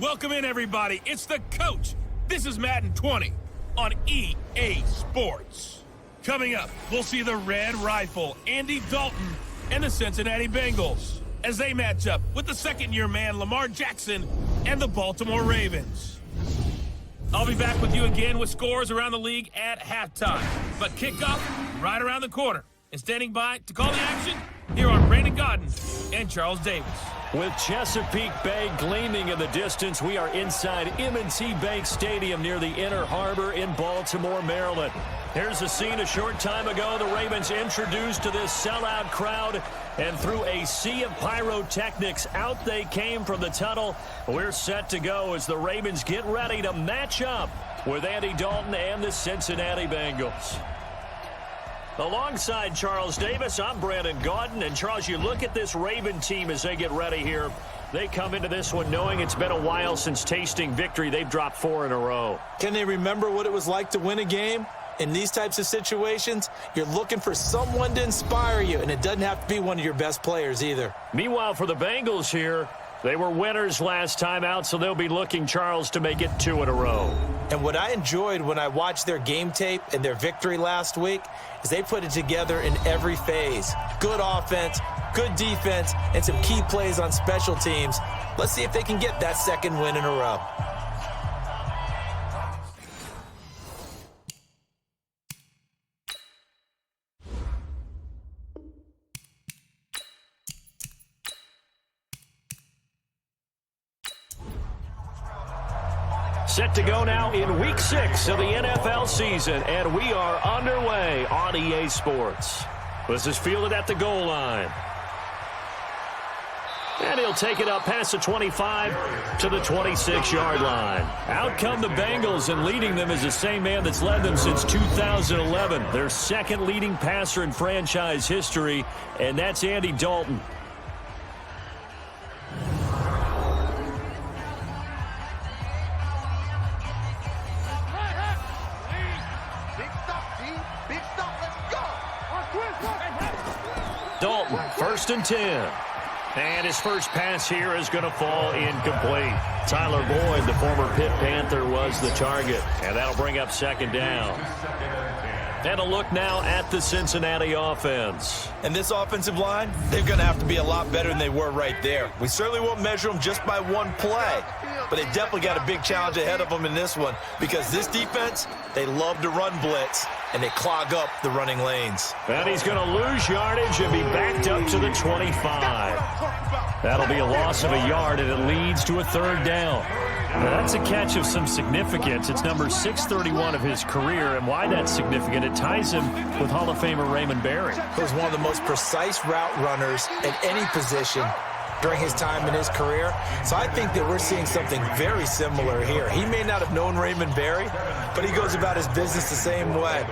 Welcome in, everybody. It's the coach. This is Madden 20 on EA Sports. Coming up, we'll see the Red Rifle, Andy Dalton, and the Cincinnati Bengals as they match up with the second-year man, Lamar Jackson, and the Baltimore Ravens. I'll be back with you again with scores around the league at halftime. But kickoff right around the corner. And standing by to call the action, here are Brandon Godden and Charles Davis. With Chesapeake Bay gleaming in the distance, we are inside M&T Bank Stadium near the Inner Harbor in Baltimore, Maryland. Here's the scene a short time ago. The Ravens introduced to this sellout crowd, and through a sea of pyrotechnics, out they came from the tunnel. We're set to go as the Ravens get ready to match up with Andy Dalton and the Cincinnati Bengals. Alongside Charles Davis, I'm Brandon Godden. And Charles, you look at this Raven team as they get ready here. They come into this one knowing it's been a while since tasting victory. They've dropped 4 in a row. Can they remember what it was like to win a game? In these types of situations, you're looking for someone to inspire you, and it doesn't have to be one of your best players either. Meanwhile, for the Bengals here, they were winners last time out, so they'll be looking, Charles, to make it 2 in a row. And what I enjoyed when I watched their game tape and their victory last week is they put it together in every phase. Good offense, good defense, and some key plays on special teams. Let's see if they can get that second win in a row. Set to go now in Week 6 of the NFL season, and we are underway on EA Sports. This is fielded at the goal line. And he'll take it up past the 25 to the 26-yard line. Out come the Bengals, and leading them is the same man that's led them since 2011. Their second leading passer in franchise history, and that's Andy Dalton. Dalton, 1st and 10. And his first pass here is going to fall incomplete. Tyler Boyd, the former Pitt Panther, was the target. And that'll bring up 2nd down. And a look now at the Cincinnati offense. And this offensive line, they're going to have to be a lot better than they were right there. We certainly won't measure them just by one play, but they definitely got a big challenge ahead of them in this one because this defense, they love to run blitz, and they clog up the running lanes. And he's going to lose yardage and be backed up to the 25. That'll be a loss of a yard, and it leads to a 3rd down. Now, that's a catch of some significance. It's number 631 of his career, and why that's significant, it ties him with Hall of Famer Raymond Berry. He was one of the most precise route runners at any position during his time in his career. So I think that we're seeing something very similar here. He may not have known Raymond Berry, but he goes about his business the same way.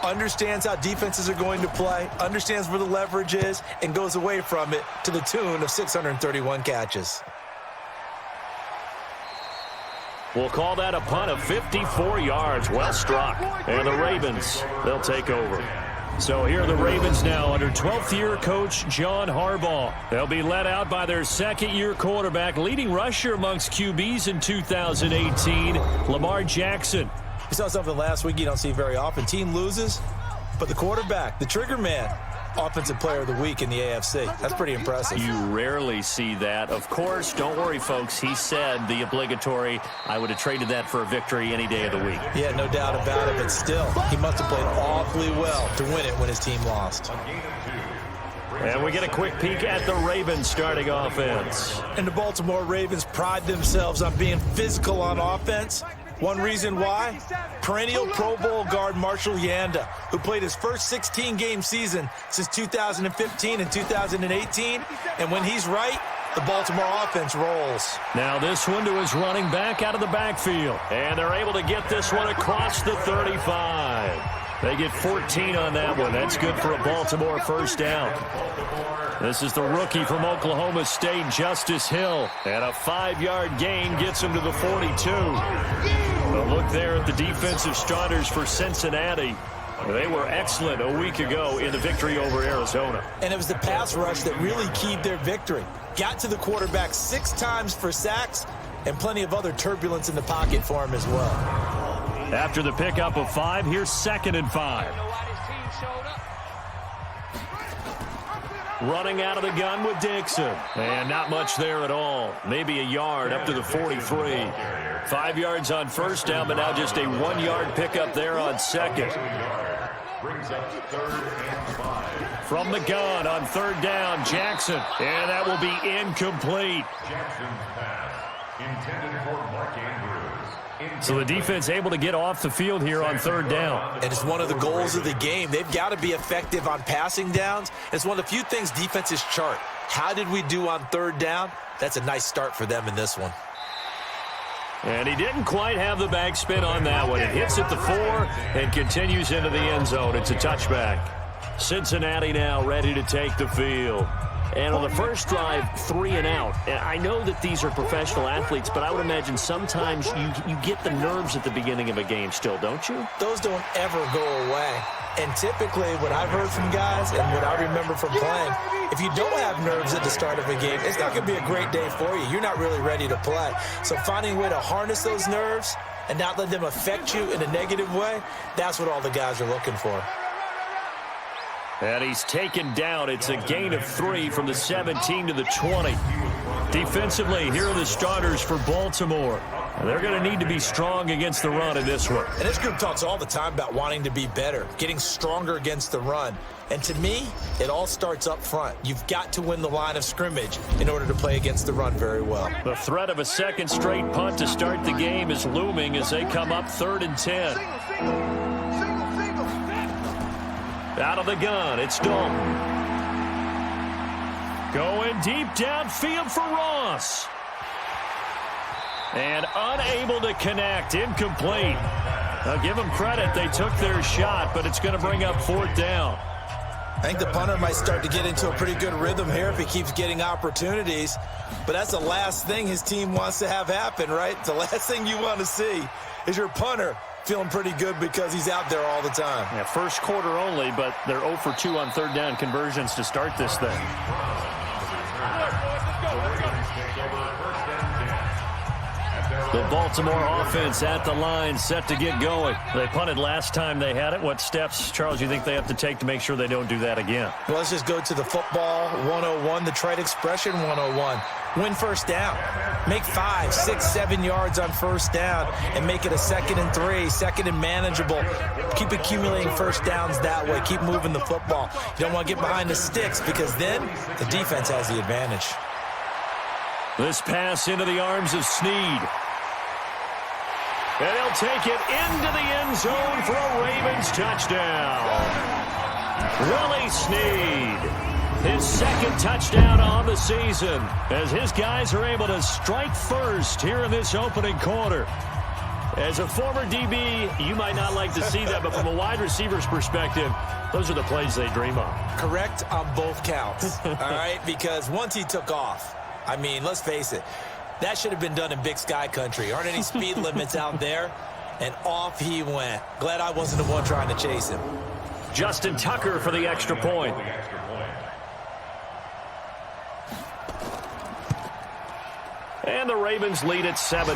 Understands how defenses are going to play, understands where the leverage is, and goes away from it to the tune of 631 catches. We'll call that a punt of 54 yards. Well struck. And the Ravens, they'll take over. So here are the Ravens now under 12th-year coach John Harbaugh. They'll be led out by their second-year quarterback, leading rusher amongst QBs in 2018, Lamar Jackson. We saw something last week you don't see very often. Team loses, but the quarterback, the trigger man, Offensive Player of the Week in the AFC. That's pretty impressive. You rarely see that. Of course, don't worry, folks. He said the obligatory, I would have traded that for a victory any day of the week. Yeah, no doubt about it, but still, he must have played awfully well to win it when his team lost. And we get a quick peek at the Ravens starting offense. And the Baltimore Ravens pride themselves on being physical on offense. One reason why? Perennial Pro Bowl guard Marshall Yanda, who played his first 16-game season since 2015 and 2018. And when he's right, the Baltimore offense rolls. Now this one to his running back out of the backfield. And they're able to get this one across the 35. They get 14 on that one. That's good for a Baltimore 1st down. This is the rookie from Oklahoma State, Justice Hill. And a 5-yard gain gets him to the 42. A look there at the defensive starters for Cincinnati. They were excellent a week ago in the victory over Arizona. And it was the pass rush that really keyed their victory. Got to the quarterback 6 times for sacks, and plenty of other turbulence in the pocket for him as well. After the pickup of 5, here's 2nd and 5. Running out of the gun with Dixon. And not much there at all. Maybe a yard up to the 43. 5 yards on first down, but now just a 1-yard pickup there on second. From the gun on third down, Jackson. And that will be incomplete. Jackson's pass intended for Mark Andrews. So the defense able to get off the field here on third down. And it's one of the goals of the game. They've got to be effective on passing downs. It's one of the few things defenses chart. How did we do on third down? That's a nice start for them in this one. And he didn't quite have the backspin on that one. It hits at the 4 and continues into the end zone. It's a touchback. Cincinnati now ready to take the field. And on the first drive, 3 and out. And I know that these are professional athletes, but I would imagine sometimes you get the nerves at the beginning of a game still, don't you? Those don't ever go away. And typically what I've heard from guys and what I remember from playing, if you don't have nerves at the start of a game, it's not going to be a great day for you. You're not really ready to play. So finding a way to harness those nerves and not let them affect you in a negative way, that's what all the guys are looking for. And he's taken down. It's a gain of 3 from the 17 to the 20. Defensively, here are the starters for Baltimore. They're going to need to be strong against the run in this one. And this group talks all the time about wanting to be better, getting stronger against the run. And to me, it all starts up front. You've got to win the line of scrimmage in order to play against the run very well. The threat of a second straight punt to start the game is looming as they come up 3rd and 10. Out of the gun, it's Dalton. Going deep downfield for Ross. And unable to connect, incomplete. I'll give them credit, they took their shot, but it's going to bring up 4th down. I think the punter might start to get into a pretty good rhythm here if he keeps getting opportunities. But that's the last thing his team wants to have happen, right? The last thing you want to see is your punter feeling pretty good because he's out there all the time. Yeah, first quarter only, but they're 0 for 2 on third down conversions to start this thing. The Baltimore offense at the line, set to get going. They punted last time they had it. What steps, Charles, you think they have to take to make sure they don't do that again? Well, let's just go to the football 101, the trite expression 101. Win first down. Make 5, 6, 7 yards on first down and make it a 2nd and 3, 2nd and manageable. Keep accumulating first downs that way. Keep moving the football. You don't want to get behind the sticks because then the defense has the advantage. This pass into the arms of Snead. And he'll take it into the end zone for a Ravens touchdown. Willie Snead. His 2nd touchdown on the season as his guys are able to strike first here in this opening quarter. As a former DB, you might not like to see that, but from a wide receiver's perspective, those are the plays they dream of. Correct on both counts, all right? Because once he took off, I mean, let's face it, that should have been done in Big Sky country. Aren't any speed limits out there? And off he went. Glad I wasn't the one trying to chase him. Justin Tucker for the extra point. And the Ravens lead at 7-0.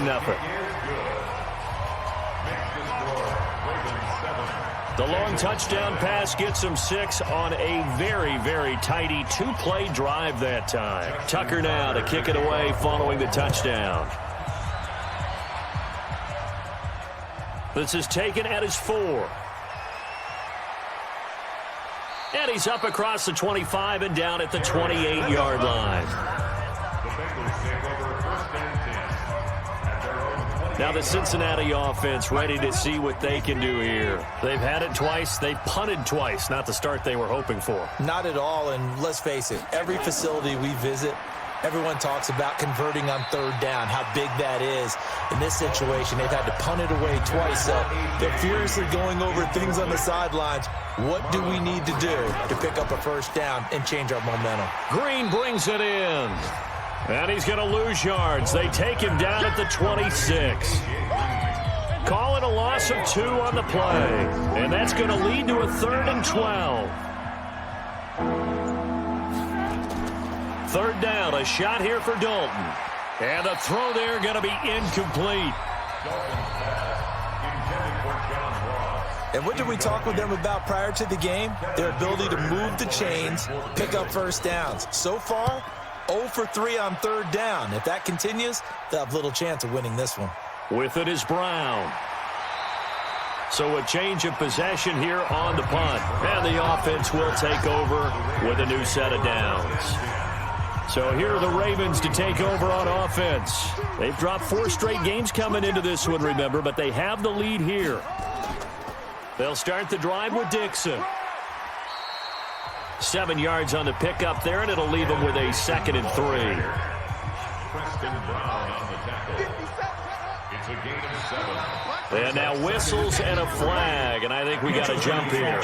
The long touchdown pass gets them 6 on a very, very tidy 2-play drive that time. Tucker now to kick it away following the touchdown. This is taken at his 4. And he's up across the 25 and down at the 28-yard line. Now the Cincinnati offense ready to see what they can do here. They've had it twice. They've punted twice. Not the start they were hoping for. Not at all, and let's face it, every facility we visit, everyone talks about converting on third down, how big that is. In this situation, they've had to punt it away twice, so they're furiously going over things on the sidelines. What do we need to do to pick up a first down and change our momentum? Green brings it in. And he's going to lose yards. They take him down at the 26. Call it a loss of 2 on the play. And that's going to lead to a 3rd and 12. 3rd down, a shot here for Dalton. And the throw there going to be incomplete. And what did we talk with them about prior to the game? Their ability to move the chains, pick up first downs. So far, 0 for 3 on third down. If that continues, they'll have little chance of winning this one. With it is Brown. So a change of possession here on the punt. And the offense will take over with a new set of downs. So here are the Ravens to take over on offense. They've dropped 4 straight games coming into this one, remember, but they have the lead here. They'll start the drive with Dixon. 7 yards on the pickup there, and it'll leave them with a 2nd and 3. Preston Brown on the tackle. It's a gain of 7. And now whistles and a flag, and I think we got a jump here.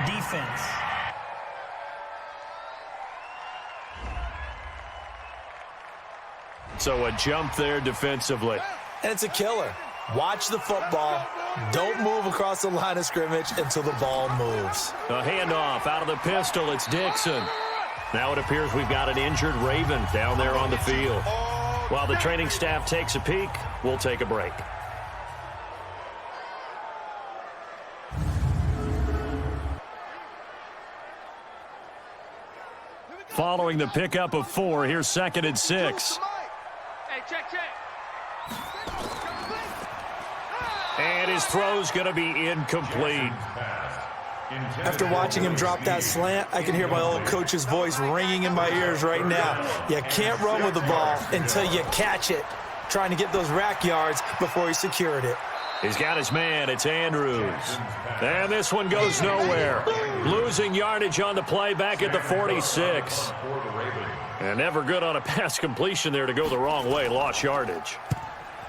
Defense. So a jump there defensively. And it's a killer. Watch the football. Don't move across the line of scrimmage until the ball moves. A handoff out of the pistol. It's Dixon. Now it appears we've got an injured Raven down there on the field. While the training staff takes a peek, we'll take a break. Following the pickup of 4, here's 2nd and 6. Hey, check. And his throw's going to be incomplete. After watching him drop that slant, I can hear my old coach's voice ringing in my ears right now. You can't run with the ball until you catch it. Trying to get those rack yards before he secured it. He's got his man. It's Andrews. And this one goes nowhere. Losing yardage on the play back at the 46. And never good on a pass completion there to go the wrong way. Lost yardage.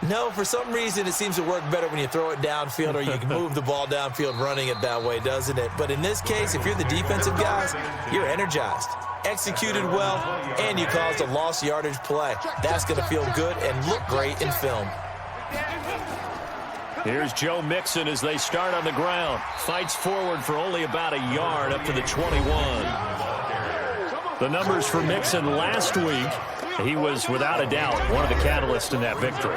No, for some reason it seems to work better when you throw it downfield or you can move the ball downfield running it that way, doesn't it? But in this case, if you're the defensive guys, you're energized, executed well, and you caused a lost yardage play. That's going to feel good and look great in film. Here's Joe Mixon as they start on the ground. Fights forward for only about a yard up to the 21. The numbers for Mixon last week, he was without a doubt one of the catalysts in that victory.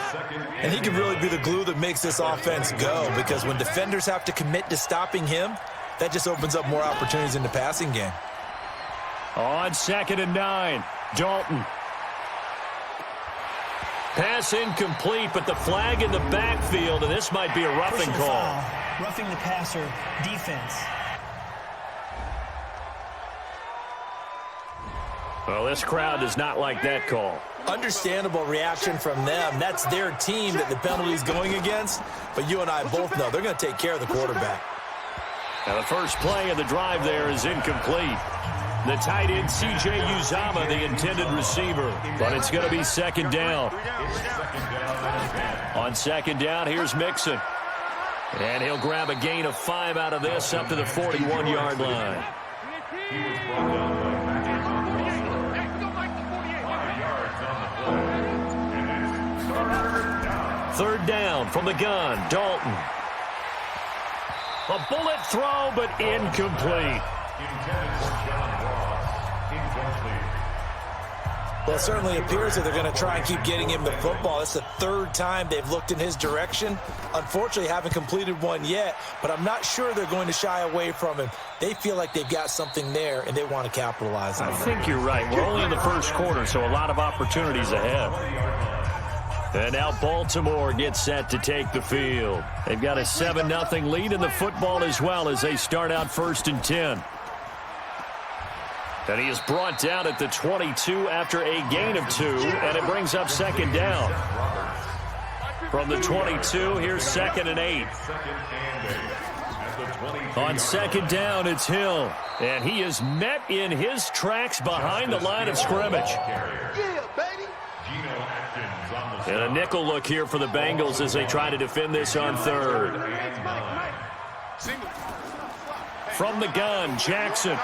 And he can really be the glue that makes this offense go, because when defenders have to commit to stopping him, that just opens up more opportunities in the passing game. On 2nd and 9, Dalton. Pass incomplete, but the flag in the backfield, and this might be a roughing call. Roughing the passer, defense. Well, this crowd does not like that call. Understandable reaction from them. That's their team that the penalty's going against. But you and I both know they're going to take care of the quarterback. Now, the first play of the drive there is incomplete. The tight end, C.J. Uzomah, the intended receiver. But it's going to be 2nd down. On 2nd down, here's Mixon. And he'll grab a gain of 5 out of this up to the 41-yard line. 3rd down from the gun, Dalton. A bullet throw, but incomplete. Well, it certainly appears that they're going to try and keep getting him the football. It's the 3rd time they've looked in his direction. Unfortunately, haven't completed one yet, but I'm not sure they're going to shy away from him. They feel like they've got something there, and they want to capitalize on it. I think you're right. We're only in the first quarter, so a lot of opportunities ahead. And now Baltimore gets set to take the field. They've got a 7-0 lead in the football as well as they start out 1st and 10. And he is brought down at the 22 after a gain of 2, and it brings up 2nd down. From the 22, here's 2nd and 8. On 2nd down, it's Hill, and he is met in his tracks behind the line of scrimmage. And a nickel look here for the Bengals as they try to defend this on 3rd. From the gun, Jackson.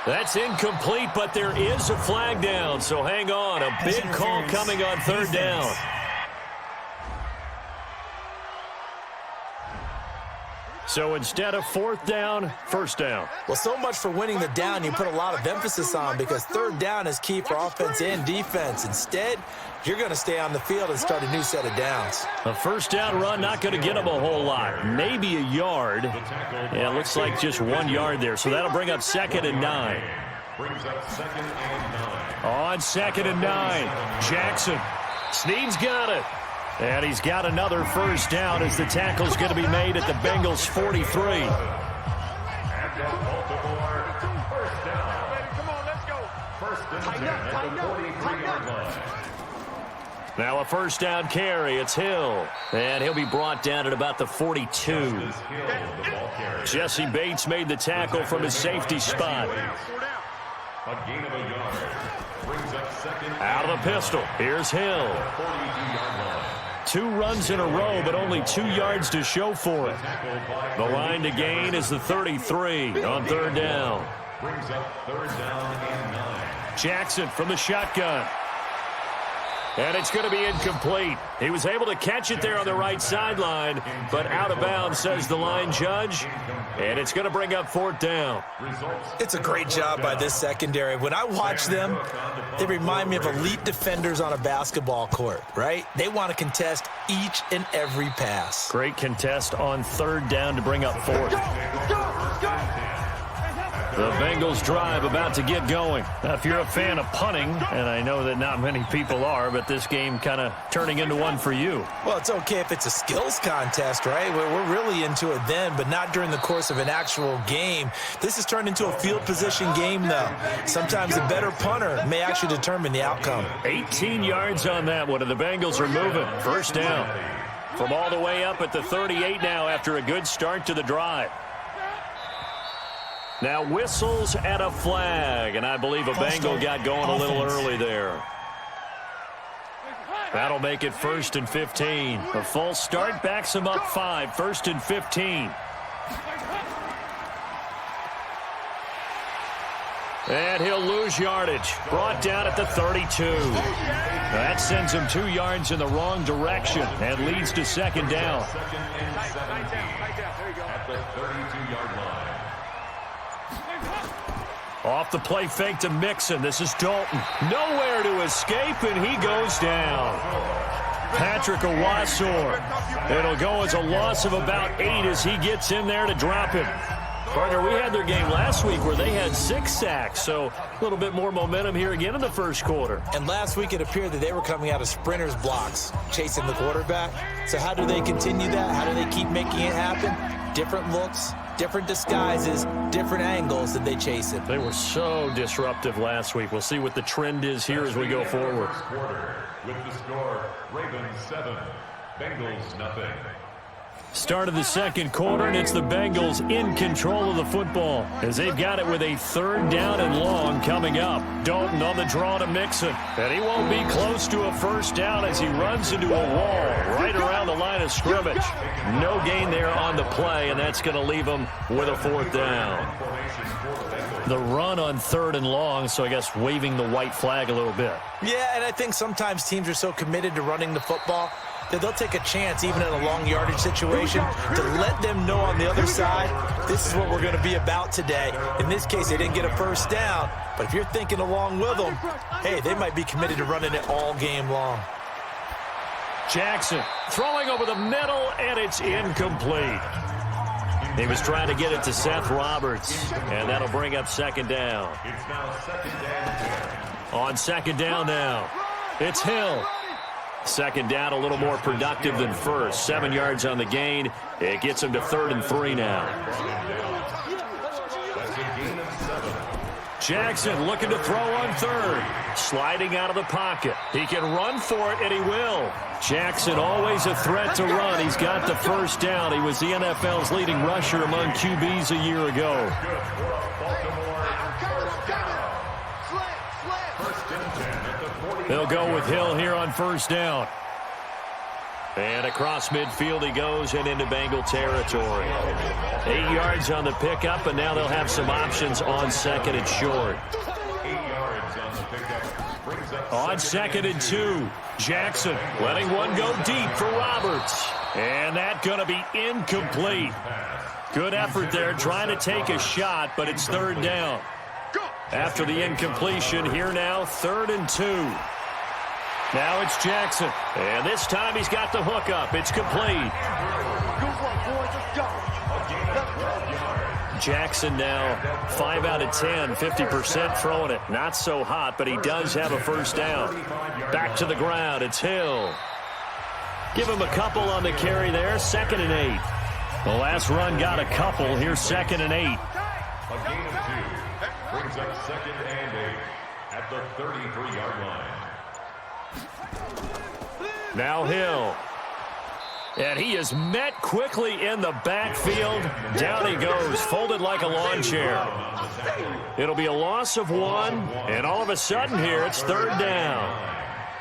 That's incomplete, but there is a flag down, so hang on. A big call coming on 3rd down. So instead of 4th down, 1st down. Well, so much for winning the down you put a lot of emphasis on, because 3rd down is key for offense and defense. Instead, you're going to stay on the field and start a new set of downs. A first down run, not going to get him a whole lot. Maybe a yard. Yeah, it looks like just 1 yard there. So that'll bring up 2nd and 9. On 2nd and 9, Jackson. Snead's got it. And he's got another first down as the tackle's going to be made at the Bengals' 43. Now a first down carry. It's Hill. And he'll be brought down at about the 42. Jesse Bates made the tackle from his safety spot. A gain of a yard. Brings up 2nd. Out of the pistol. Here's Hill. 2 runs in a row, but only 2 yards to show for it. The line to gain is the 33 on 3rd down. Brings up 3rd down and 9. Jackson from the shotgun. And it's going to be incomplete. He was able to catch it there on the right sideline, but out of bounds, says the line judge. And it's going to bring up 4th down. It's a great job by this secondary. When I watch them, they remind me of elite defenders on a basketball court, right? They want to contest each and every pass. Great contest on 3rd down to bring up 4th. The Bengals drive about to get going. Now, if you're a fan of punting, and I know that not many people are, but this game kind of turning into one for you. Well, it's okay if it's a skills contest, right? We're really into it then, but not during the course of an actual game. This has turned into a field position game, though. Sometimes a better punter may actually determine the outcome. 18 yards on that one, and the Bengals are moving. First down. From all the way up at the 38 now after a good start to the drive. Now whistles and a flag, and I believe a Bengal got going a little early there. That'll make it 1st and 15. A false start backs him up 5, 1st and 15. And he'll lose yardage. Brought down at the 32. That sends him 2 yards in the wrong direction and leads to 2nd down. At the 32-yard line. Off the play fake to Mixon. This is Dalton. Nowhere to escape, and he goes down. Patrick Owasor. It'll go as a loss of about 8 as he gets in there to drop him. Partner, we had their game last week where they had 6 sacks, so a little bit more momentum here again in the first quarter. And last week it appeared that they were coming out of sprinters blocks, chasing the quarterback. So how do they continue that? How do they keep making it happen? Different looks, different disguises, different angles that they chase it. They were so disruptive last week. We'll see what the trend is here as we go forward. With the score, Ravens 7, Bengals nothing. Start of the second quarter, and it's the Bengals in control of the football as they've got it with a 3rd down and long coming up. Dalton on the draw to Mixon, and he won't be close to a first down as he runs into a wall right around the line of scrimmage. No gain there on the play, and that's going to leave him with a 4th down. The run on 3rd and long, so I guess waving the white flag a little bit. Yeah, and I think sometimes teams are so committed to running the football that they'll take a chance, even in a long yardage situation, to let them know on the other side, this is what we're going to be about today. In this case, they didn't get a first down, but if you're thinking along with them, hey, they might be committed to running it all game long. Jackson throwing over the middle, and it's incomplete. He was trying to get it to Seth Roberts, and that'll bring up 2nd down. It's now 2nd down. On 2nd down now, it's Hill. 2nd down, a little more productive than first. 7 yards on the gain. It gets him to 3rd and 3 now. Jackson looking to throw on 3rd. Sliding out of the pocket. He can run for it, and he will. Jackson always a threat to run. He's got the first down. He was the NFL's leading rusher among QBs a year ago. They'll go with Hill here on 1st down. And across midfield he goes and into Bengal territory. 8 yards on the pickup, and now they'll have some options on 2nd and short. 8 yards on the pickup. Brings up On 2nd and 2, Jackson letting one go deep for Roberts. And that's going to be incomplete. Good effort there trying to take a shot, but it's 3rd down. After the incompletion, here now, 3rd and 2. Now it's Jackson. And this time he's got the hook up. It's complete. Jackson now 5 out of 10, 50% throwing it. Not so hot, but he does have a first down. Back to the ground. It's Hill. Give him a couple on the carry there. 2nd and 8. The last run got a couple. Here's 2nd and 8. A gain of 2 brings up 2nd and 8 at the 33-yard line. Now Hill. And he is met quickly in the backfield. Down he goes, folded like a lawn chair. It'll be a loss of 1, and all of a sudden here it's 3rd down.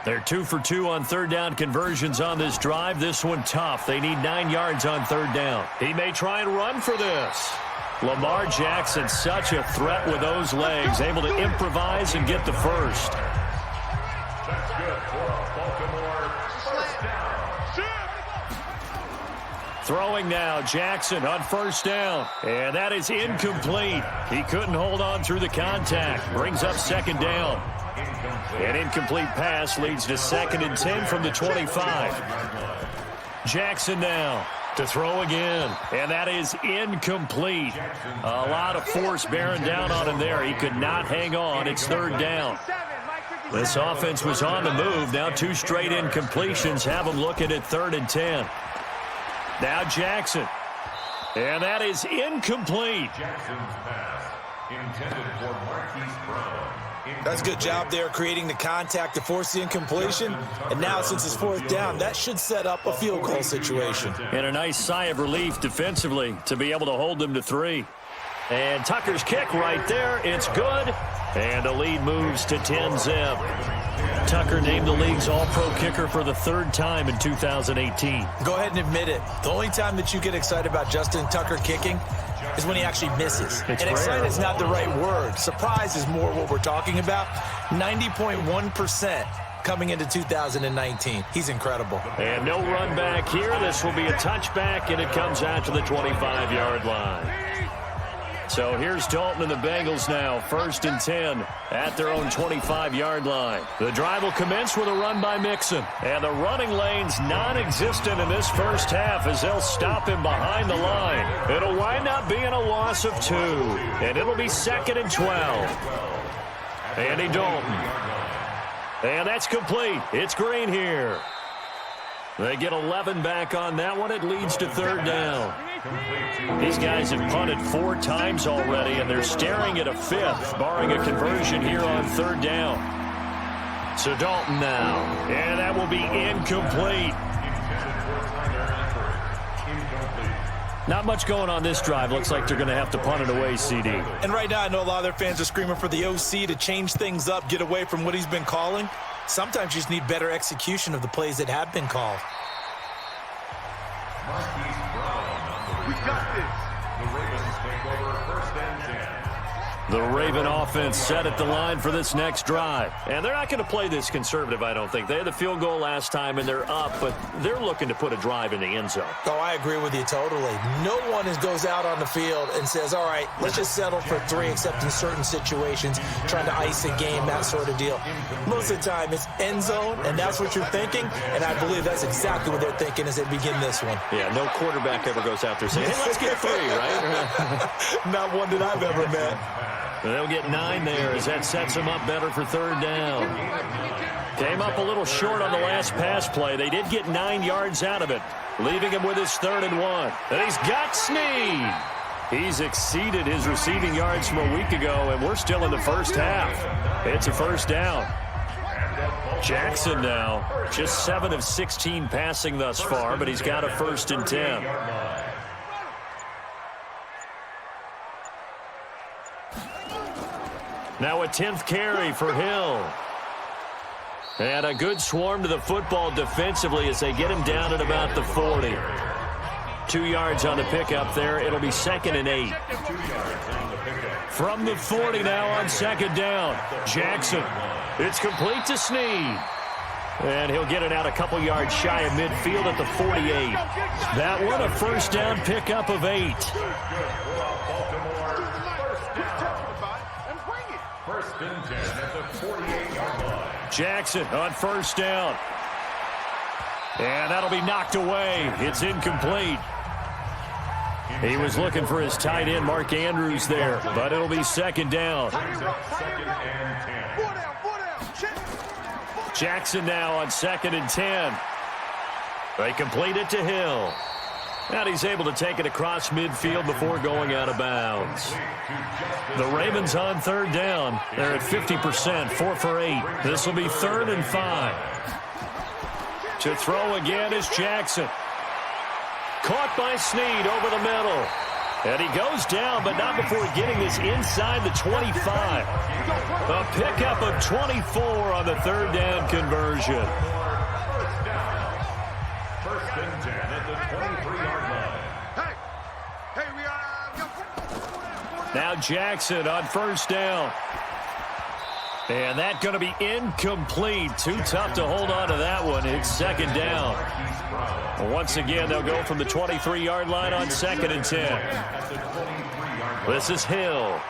They're 2 for 2 on 3rd down conversions on this drive. This one tough. They need 9 yards on 3rd down. He may try and run for this. Lamar Jackson, such a threat with those legs, able to improvise and get the first. That's good for a Baltimore first down. Throwing now, Jackson on 1st down. And that is incomplete. He couldn't hold on through the contact. Brings up 2nd down. An incomplete pass leads to 2nd and 10 from the 25. Jackson now to throw again. And that is incomplete. A lot of force bearing down on him there. He could not hang on. It's 3rd down. This offense was on the move. Now 2 straight incompletions have them looking at 3rd and 10. Now Jackson. And that is incomplete. Jackson's pass intended for Marquise Brown. That's a good job there creating the contact to force the incompletion. And now since it's 4th down, that should set up a field goal situation. And a nice sigh of relief defensively to be able to hold them to 3. And Tucker's kick right there. It's good. And the lead moves to 10-zip. Tucker named the league's all-pro kicker for the 3rd time in 2018. Go ahead and admit it. The only time that you get excited about Justin Tucker kicking is when he actually misses. And excited is not the right word. Surprise is more what we're talking about. 90.1% coming into 2019. He's incredible. And no run back here. This will be a touchback, and it comes out to the 25-yard line. So here's Dalton and the Bengals now, 1st and 10 at their own 25-yard line. The drive will commence with a run by Mixon. And the running lane's non-existent in this first half as they'll stop him behind the line. It'll wind up being a loss of 2. And it'll be 2nd and 12. Andy Dalton. And that's complete. It's Green here. They get 11 back on that one. It leads to 3rd down. These guys have punted 4 times already, and they're staring at a 5th, barring a conversion here on 3rd down. So Dalton now, and that will be incomplete. Not much going on this drive. Looks like they're going to have to punt it away, CD. And right now I know a lot of their fans are screaming for the OC to change things up, get away from what he's been calling. Sometimes you just need better execution of the plays that have been called. Marquise Brown. We got this. The Ravens take over 1st and 10. The Raven offense set at the line for this next drive. And they're not going to play this conservative, I don't think. They had the field goal last time, and they're up, but they're looking to put a drive in the end zone. Oh, I agree with you totally. No one goes out on the field and says, all right, let's just settle for 3, except in certain situations, trying to ice a game, that sort of deal. Most of the time, it's end zone, and that's what you're thinking, and I believe that's exactly what they're thinking as they begin this one. Yeah, no quarterback ever goes out there saying, hey, let's get 3, right? Not one that I've ever met. They'll get 9 there as that sets them up better for 3rd down. Came up a little short on the last pass play. They did get 9 yards out of it, leaving him with his 3rd and 1. And he's got Snead. He's exceeded his receiving yards from a week ago, and we're still in the first half. It's a 1st down. Jackson now, just 7 of 16 passing thus far, but he's got a 1st and 10. Now a 10th carry for Hill. And a good swarm to the football defensively as they get him down at about the 40. 2 yards on the pickup there. It'll be 2nd and 8. From the 40 now on 2nd down. Jackson. It's complete to Snead. And he'll get it out a couple yards shy of midfield at the 48. That one, a 1st down pickup of 8. First and 10 at the 48-yard line. Jackson on first down. And that'll be knocked away. It's incomplete. He was looking for his tight end, Mark Andrews, there, but it'll be second down. Second and 10. Jackson now on 2nd and 10. They complete it to Hill. And he's able to take it across midfield before going out of bounds. The Ravens on 3rd down. They're at 50%, 4 for 8. This will be 3rd and 5. To throw again is Jackson. Caught by Snead over the middle. And he goes down, but not before getting this inside the 25. A pickup of 24 on the 3rd down conversion. First and 10 at the 23-yard line. Now Jackson on first down. And that's going to be incomplete. Too tough to hold on to that one. It's second down. Once again, they'll go from the 23-yard line on 2nd and 10. This is Hill.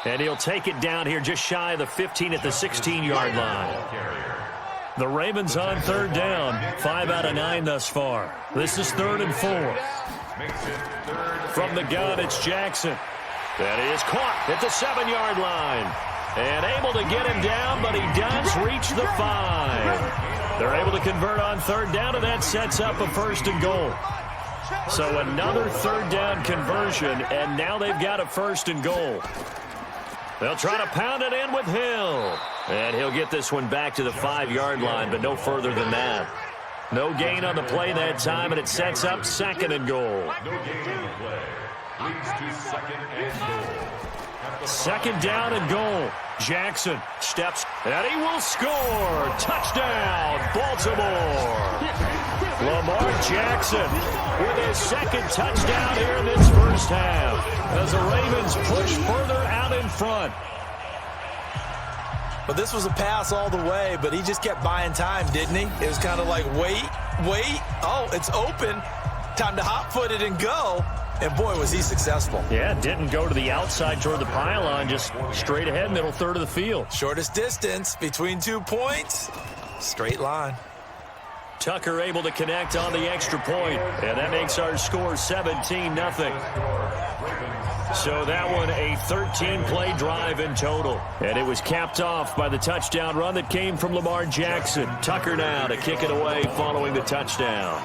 And he'll take it down here just shy of the 15 at the 16-yard line. The Ravens on 3rd down. 5 out of 9 thus far. This is 3rd and 4. From the gun, it's Jackson. That is caught at the 7-yard line. And able to get him down, but he does reach the 5. They're able to convert on 3rd down, and that sets up a 1st and goal. So another 3rd down conversion, and now they've got a 1st and goal. They'll try to pound it in with Hill. And he'll get this one back to the 5-yard line, but no further than that. No gain on the play that time, and it sets up 2nd and goal. No gain on the play. Leads to 2nd and goal. 2nd down and goal. Jackson steps, and he will score. Touchdown, Baltimore. Lamar Jackson with his 2nd touchdown here in this first half as the Ravens push further out in front. But this was a pass all the way, but he just kept buying time, didn't he? It was kind of like, wait. Oh, it's open. Time to hot-foot it and go. And, boy, was he successful. Yeah, didn't go to the outside toward the pylon, just straight ahead, middle third of the field. Shortest distance between 2 points. Straight line. Tucker able to connect on the extra point, and that makes our score 17-0. So that one a 13-play drive in total. And it was capped off by the touchdown run that came from Lamar Jackson. Tucker now to kick it away following the touchdown.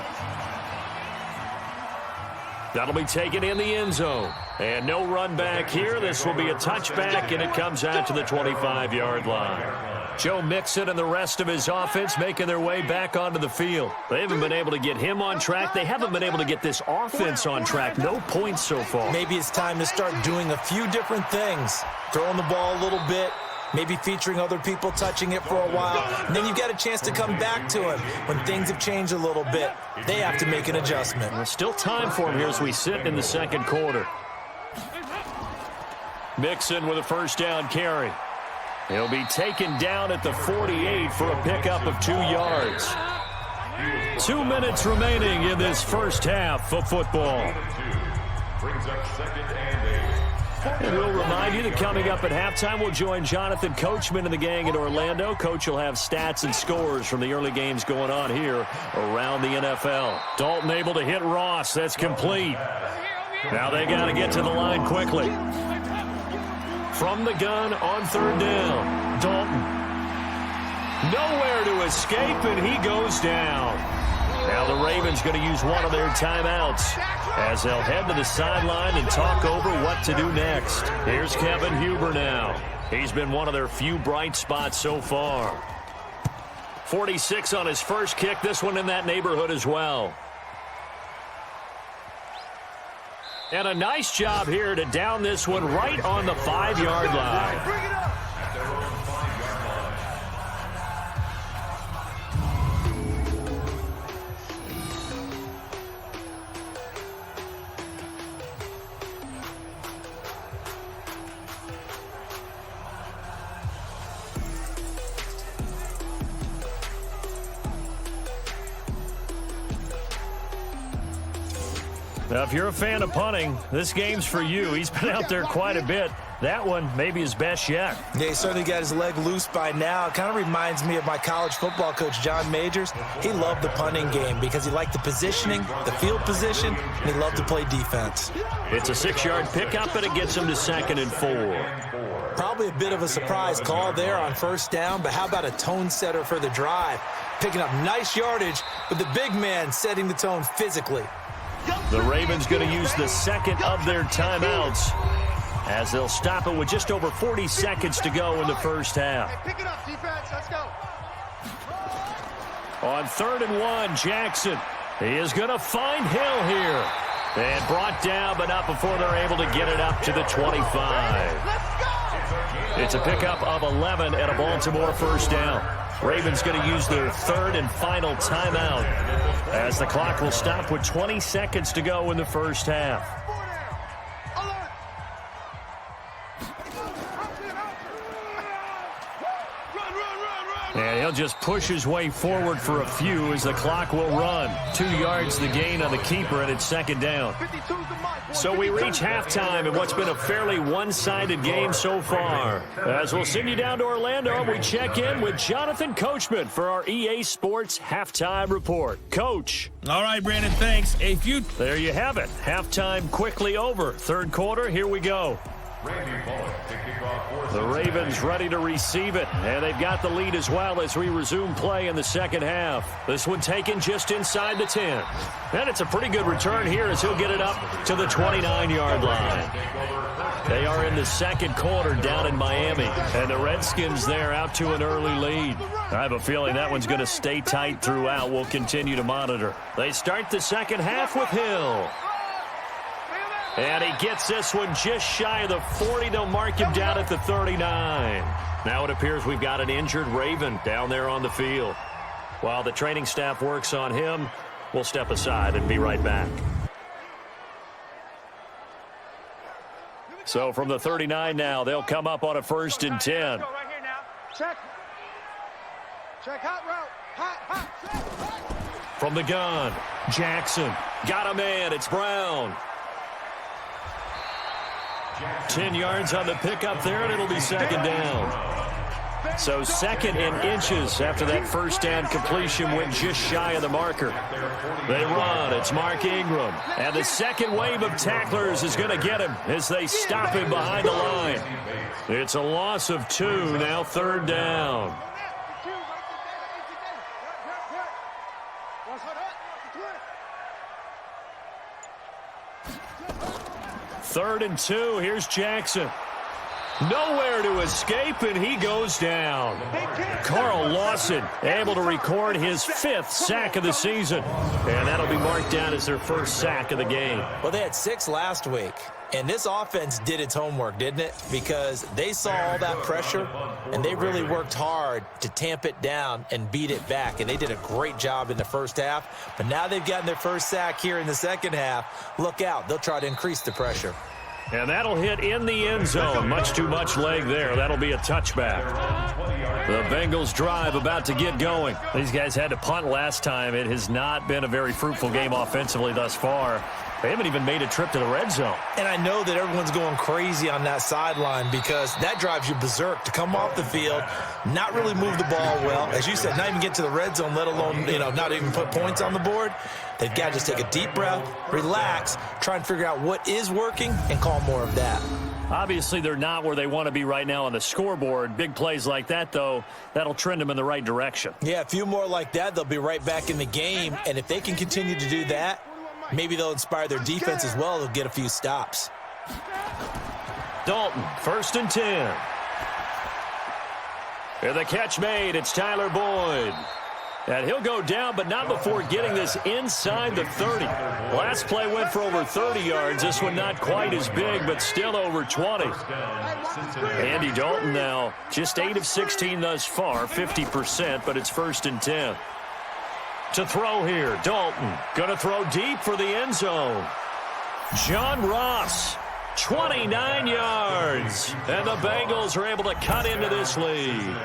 That'll be taken in the end zone. And no run back here. This will be a touchback, and it comes out to the 25-yard line. Joe Mixon and the rest of his offense making their way back onto the field. They haven't been able to get him on track. They haven't been able to get this offense on track. No points so far. Maybe it's time to start doing a few different things. Throwing the ball a little bit. Maybe featuring other people touching it for a while. And then you get a chance to come back to him when things have changed a little bit. They have to make an adjustment. There's still time for him here as we sit in the second quarter. Mixon with a 1st down carry. He'll be taken down at the 48 for a pickup of 2 yards. 2 minutes remaining in this first half of football. Brings up 2nd and 8. And we'll remind you that coming up at halftime, we'll join Jonathan Coachman and the gang in Orlando. Coach will have stats and scores from the early games going on here around the NFL. Dalton able to hit Ross. That's complete. Now they got to get to the line quickly. From the gun on 3rd down, Dalton. Nowhere to escape, and he goes down. Now the Ravens going to use one of their timeouts as they'll head to the sideline and talk over what to do next. Here's Kevin Huber now. He's been one of their few bright spots so far. 46 on his first kick, this one in that neighborhood as well. And a nice job here to down this one right on the 5-yard line. Now, if you're a fan of punting, this game's for you. He's been out there quite a bit. That one maybe his best yet. Yeah, he certainly got his leg loose by now. It kind of reminds me of my college football coach, John Majors. He loved the punting game because he liked the positioning, the field position, and he loved to play defense. It's a 6-yard pickup, and it gets him to 2nd and 4. Probably a bit of a surprise call there on first down, but how about a tone setter for the drive? Picking up nice yardage with the big man setting the tone physically. The Ravens going to use the second of their timeouts as they'll stop it with just over 40 seconds to go in the first half. Hey, pick it up, defense. Let's go. On 3rd and 1, Jackson. He is going to find Hill here. And brought down, but not before they're able to get it up to the 25. Let's go. It's a pickup of 11 and a Baltimore first down. Ravens going to use their 3rd and final timeout as the clock will stop with 20 seconds to go in the first half. And he'll just push his way forward for a few as the clock will run. 2 yards the gain on the keeper, and it's 2nd down. So we reach halftime in what's been a fairly one-sided game so far. As we'll send you down to Orlando, we check in with Jonathan Coachman for our EA Sports Halftime Report. Coach. All right, Brandon, thanks. There you have it. Halftime quickly over. 3rd quarter, here we go. The Ravens ready to receive it, and they've got the lead as well as we resume play in the second half. This one taken just inside the 10. And it's a pretty good return here as he'll get it up to the 29-yard line. They are in the 2nd quarter down in Miami, and the Redskins there out to an early lead. I have a feeling that one's going to stay tight throughout. We'll continue to monitor. They start the second half with Hill. And he gets this one just shy of the 40. They'll mark him down at the 39. Now it appears we've got an injured Raven down there on the field. While the training staff works on him, we'll step aside and be right back. So from the 39 now, they'll come up on a 1st and 10. Right here now. Check. Check hot route. Hot. From the gun, Jackson. Got a man. It's Brown. 10 yards on the pickup there, and it'll be 2nd down. So 2nd and inches after that first down completion went just shy of the marker. They run. It's Mark Ingram. And the second wave of tacklers is going to get him as they stop him behind the line. It's a loss of 2, now 3rd down. 3rd and 2. Here's Jackson. Nowhere to escape, and he goes down. Carl Lawson able to record his 5th sack of the season. And that'll be marked down as their 1st sack of the game. Well, they had 6 last week. And this offense did its homework, didn't it? Because they saw all that pressure, and they really worked hard to tamp it down and beat it back. And they did a great job in the first half. But now they've gotten their 1st sack here in the second half. Look out. They'll try to increase the pressure. And that'll hit in the end zone. Much too much leg there. That'll be a touchback. The Bengals drive about to get going. These guys had to punt last time. It has not been a very fruitful game offensively thus far. They haven't even made a trip to the red zone. And I know that everyone's going crazy on that sideline because that drives you berserk to come off the field, not really move the ball well. As you said, not even get to the red zone, let alone, not even put points on the board. They've got to just take a deep breath, relax, try and figure out what is working, and call more of that. Obviously, they're not where they want to be right now on the scoreboard. Big plays like that, though, that'll trend them in the right direction. Yeah, a few more like that, they'll be right back in the game. And if they can continue to do that, maybe they'll inspire their defense as well. They'll get a few stops. Dalton, 1st and 10. And the catch made. It's Tyler Boyd. And he'll go down, but not before getting this inside the 30. Last play went for over 30 yards. This one not quite as big, but still over 20. Andy Dalton now, just 8 of 16 thus far, 50%, but it's 1st and 10. To throw here, Dalton. Going to throw deep for the end zone. John Ross, 29 yards. And the Bengals are able to cut into this lead.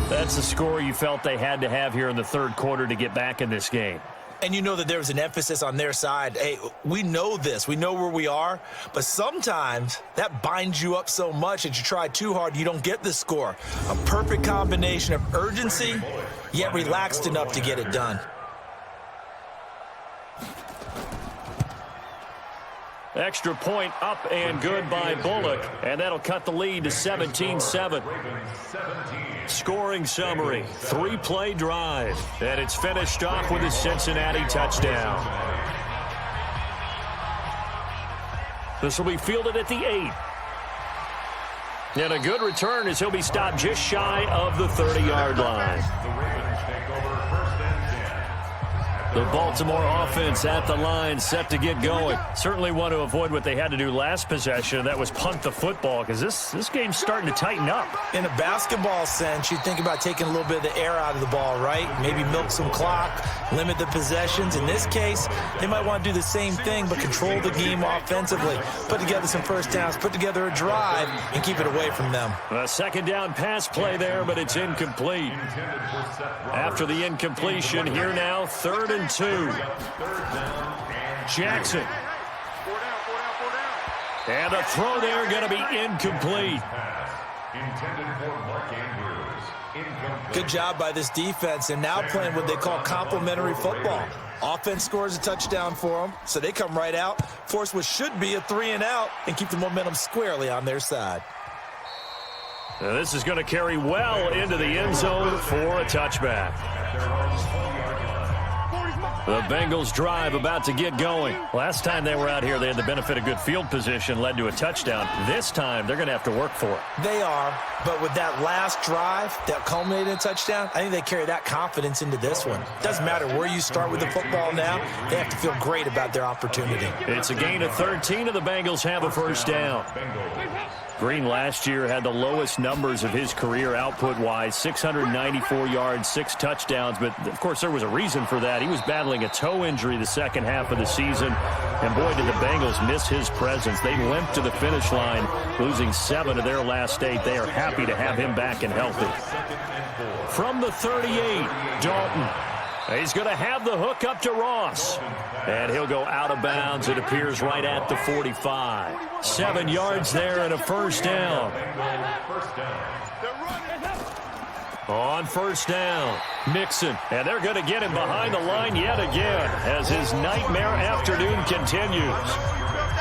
That's the score you felt they had to have here in the 3rd quarter to get back in this game. And you know that there's an emphasis on their side. Hey, we know this. We know where we are. But sometimes that binds you up so much that you try too hard, you don't get the score. A perfect combination of urgency, yet relaxed enough to get it done. Extra point up and good by Bullock. And that'll cut the lead to 17-7. Scoring summary, 3-play drive. And it's finished off with a Cincinnati touchdown. This will be fielded at the 8. And a good return as he'll be stopped just shy of the 30-yard line. The Baltimore offense at the line, set to get going. Certainly want to avoid what they had to do last possession. That was punt the football, because this game's starting to tighten up. In a basketball sense, you think about taking a little bit of the air out of the ball, right? Maybe milk some clock, limit the possessions. In this case, they might want to do the same thing, but control the game offensively. Put together some first downs, put together a drive, and keep it away from them. A second down pass play there, but it's incomplete. After the incompletion, here now, 3rd and 2. Jackson. And the throw there going to be incomplete. Good job by this defense, and now playing what they call complementary football. Offense scores a touchdown for them, so they come right out, force what should be a 3-and-out, and keep the momentum squarely on their side. Now this is going to carry well into the end zone for a touchback. The Bengals drive about to get going. Last time they were out here, they had the benefit of good field position, led to a touchdown. This time, they're going to have to work for it. They are, but with that last drive that culminated in a touchdown, I think they carry that confidence into this one. Doesn't matter where you start with the football now, they have to feel great about their opportunity. It's a gain of 13, and the Bengals have a first down. Green last year had the lowest numbers of his career output-wise, 694 yards, 6 touchdowns. But, of course, there was a reason for that. He was battling a toe injury the second half of the season. And, boy, did the Bengals miss his presence. They limped to the finish line, losing 7 of their last 8. They are happy to have him back and healthy. From the 38, Dalton. He's going to have the hook up to Ross. And he'll go out of bounds. It appears right at the 45. 7 yards there and a first down. On first down, Mixon. And they're going to get him behind the line yet again as his nightmare afternoon continues.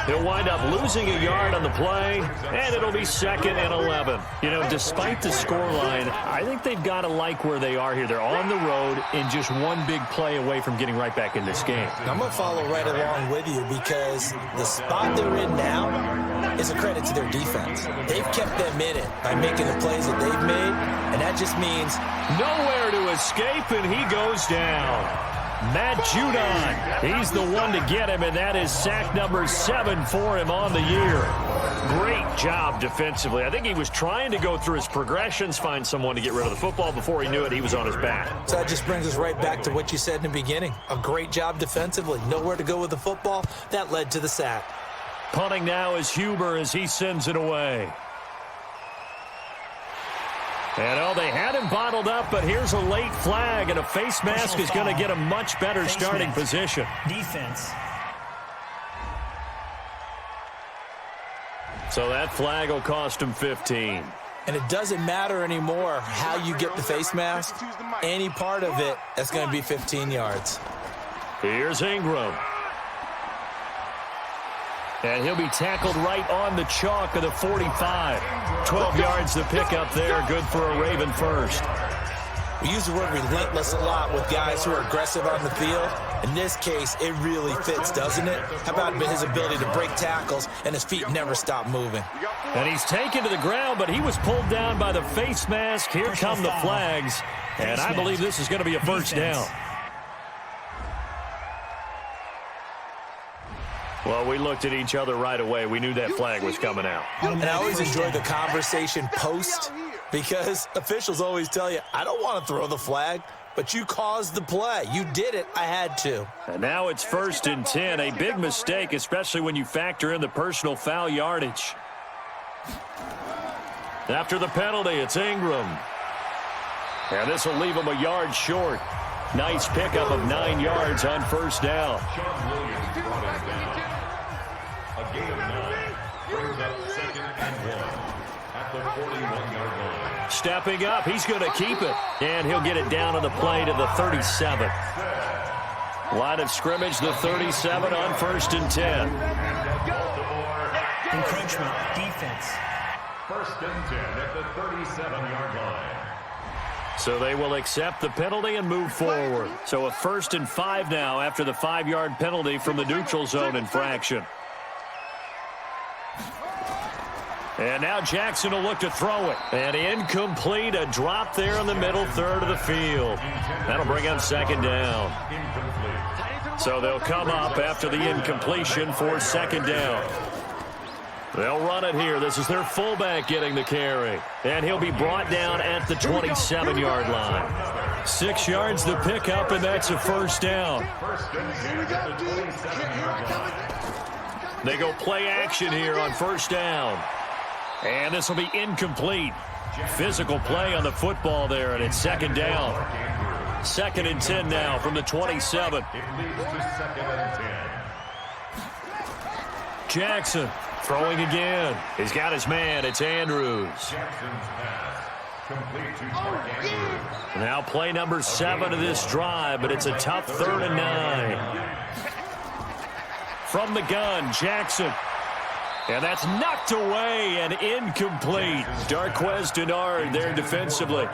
He'll wind up losing a yard on the play, and it'll be 2nd and 11. You know, despite the scoreline, I think they've got to like where they are here. They're on the road and just one big play away from getting right back in this game. I'm going to follow right along with you because the spot they're in now is a credit to their defense. They've kept them in it by making the plays that they've made, and that just means nowhere to escape, and he goes down. Matt Judon, he's the one to get him, and that is sack number 7 for him on the year. Great job defensively. I think he was trying to go through his progressions, find someone to get rid of the football. Before he knew it, he was on his back. So that just brings us right back to what you said in the beginning. A great job defensively. Nowhere to go with the football. That led to the sack. Punting now is Huber as he sends it away. And, they had him bottled up, but here's a late flag, and a face mask is going to get a much better starting position. Defense. So that flag will cost him 15. And it doesn't matter anymore how you get the face mask. Any part of it, that's going to be 15 yards. Here's Ingram. And he'll be tackled right on the chalk of the 45. 12 yards to pick up there. Good for a Raven first. We use the word relentless a lot with guys who are aggressive on the field. In this case, it really fits, doesn't it? How about his ability to break tackles and his feet never stop moving? And he's taken to the ground, but he was pulled down by the face mask. Here come the flags. And I believe this is going to be a first down. Well, we looked at each other right away. We knew that flag was coming out. And I always enjoy the conversation post because officials always tell you, I don't want to throw the flag, but you caused the play. You did it. I had to. And now it's 1st and 10. A big mistake, especially when you factor in the personal foul yardage. After the penalty, it's Ingram. And this will leave him a yard short. Nice pickup of 9 yards on first down. Sean Williams brought him down. A gain of 9 brings up 2nd and 1 at the 41-yard line. Stepping up, he's going to keep it. And he'll get it down on the play to the 37. Line of scrimmage, the 37 on 1st and 10. Encroachment, defense. 1st and 10 at the 37-yard line. So they will accept the penalty and move forward. So a 1st and 5 now after the 5-yard penalty from the neutral zone infraction. And now Jackson will look to throw it. And incomplete, a drop there in the middle third of the field. That'll bring up 2nd down. So they'll come up after the incompletion for 2nd down. They'll run it here. This is their fullback getting the carry. And he'll be brought down at the 27-yard line. 6 yards the pickup, and that's a 1st down. They go play action here on 1st down. And this will be incomplete. Physical play on the football there, and it's 2nd down. 2nd and 10 now from the 27. Jackson throwing again. He's got his man. It's Andrews. Now play number 7 of this drive, but it's a tough 3rd and 9. From the gun, Jackson. And that's knocked away and incomplete. Darquez Denard there defensively.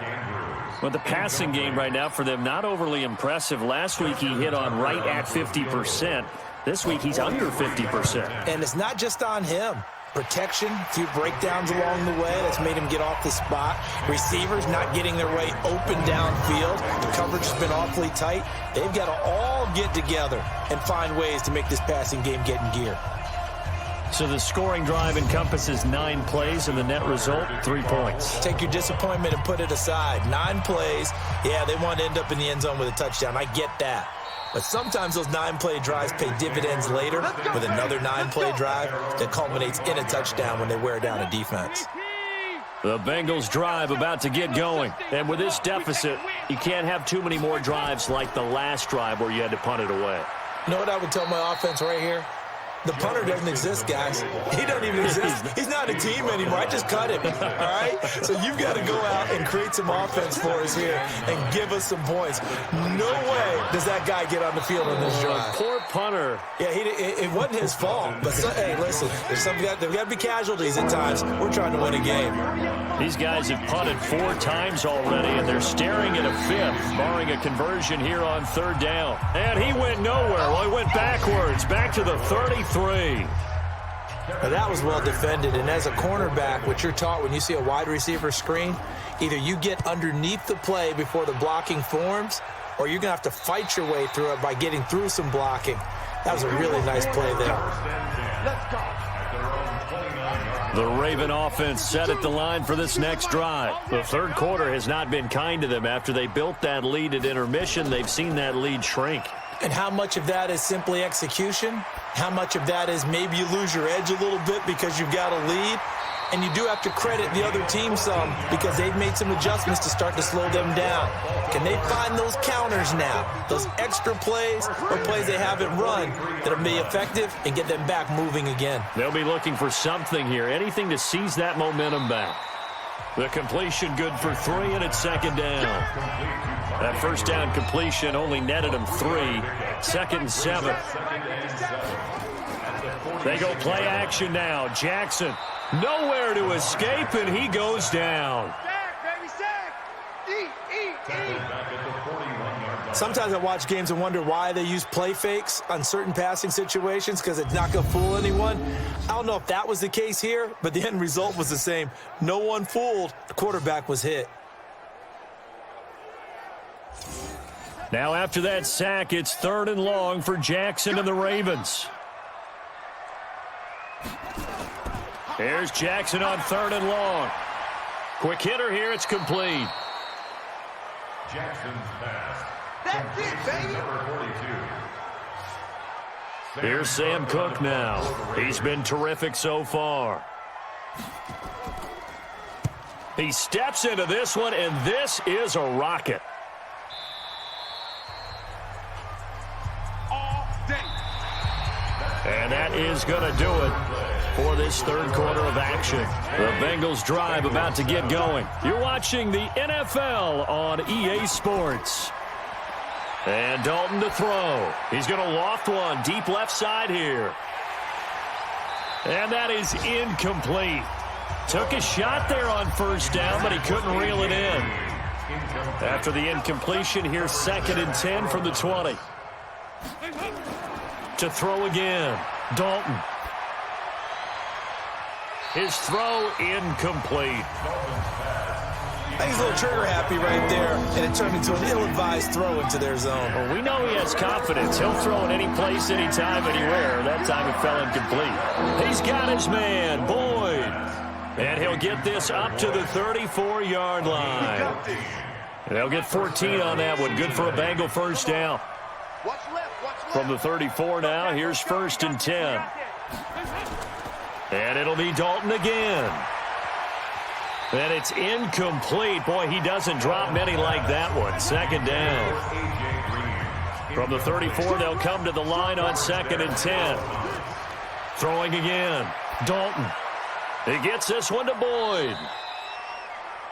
But the passing game right now for them, not overly impressive. Last week he hit on right at 50%. This week he's under 50%. And it's not just on him. Protection, a few breakdowns along the way that's made him get off the spot. Receivers not getting their way open downfield. The coverage has been awfully tight. They've got to all get together and find ways to make this passing game get in gear. So the scoring drive encompasses 9 plays, and the net result, 3 points. Take your disappointment and put it aside. 9 plays. Yeah, they want to end up in the end zone with a touchdown. I get that. But sometimes those 9-play drives pay dividends later with another 9-play drive that culminates in a touchdown when they wear down a defense. The Bengals drive about to get going. And with this deficit, you can't have too many more drives like the last drive where you had to punt it away. You know what I would tell my offense right here? The punter doesn't exist, guys. He doesn't even exist. He's not a team anymore. I just cut him, all right? So you've got to go out and create some offense for us here and give us some points. No way does that guy get on the field on this drive. Poor punter. Yeah, it wasn't his fault. But, hey, listen, there's got to be casualties at times. We're trying to win a game. These guys have punted 4 times already, and they're staring at a 5th, barring a conversion here on 3rd down. And he went nowhere. Well, he went backwards, back to the 33. Now that was well defended, and as a cornerback, what you're taught when you see a wide receiver screen, either you get underneath the play before the blocking forms, or you're going to have to fight your way through it by getting through some blocking. That was a really nice play there. The Raven offense set at the line for this next drive. The 3rd quarter has not been kind to them. After they built that lead at intermission, they've seen that lead shrink. And how much of that is simply execution? How much of that is maybe you lose your edge a little bit because you've got a lead? And you do have to credit the other team some because they've made some adjustments to start to slow them down. Can they find those counters now, those extra plays or plays they haven't run that'll be effective and get them back moving again? They'll be looking for something here, anything to seize that momentum back. The completion good for 3, and it's 2nd down. That 1st down completion only netted them 3. 2nd and 7. They go play action now. Jackson nowhere to escape, and he goes down. Sometimes I watch games and wonder why they use play fakes on certain passing situations because it's not going to fool anyone. I don't know if that was the case here, but the end result was the same. No one fooled. The quarterback was hit. Now after that sack, it's 3rd and long for Jackson and the Ravens. Here's Jackson on 3rd and long. Quick hitter here. It's complete. Jackson's pass. That's it, baby. Number 42. Here's Sam Cook now. He's been terrific so far. He steps into this one, and this is a rocket. is going to do it for this third quarter of action. The Bengals drive about to get going. You're watching the NFL on EA Sports. And Dalton to throw. He's going to loft one deep left side here. And that is incomplete. Took a shot there on first down, but he couldn't reel it in. After the incompletion, here's 2nd and 10 from the 20. To throw again, Dalton. His throw incomplete. I think he's a little trigger happy right there, and it turned into an ill-advised throw into their zone. Well, we know he has confidence. He'll throw in any place, anytime, anywhere. That time it fell incomplete. He's got his man, Boyd. And he'll get this up to the 34-yard line. And they'll get 14 on that one. Good for a Bengal first down. From the 34 now, here's 1st and 10. And it'll be Dalton again. And it's incomplete. Boy, he doesn't drop many like that one. 2nd down. From the 34, they'll come to the line on 2nd and 10. Throwing again. Dalton. He gets this one to Boyd.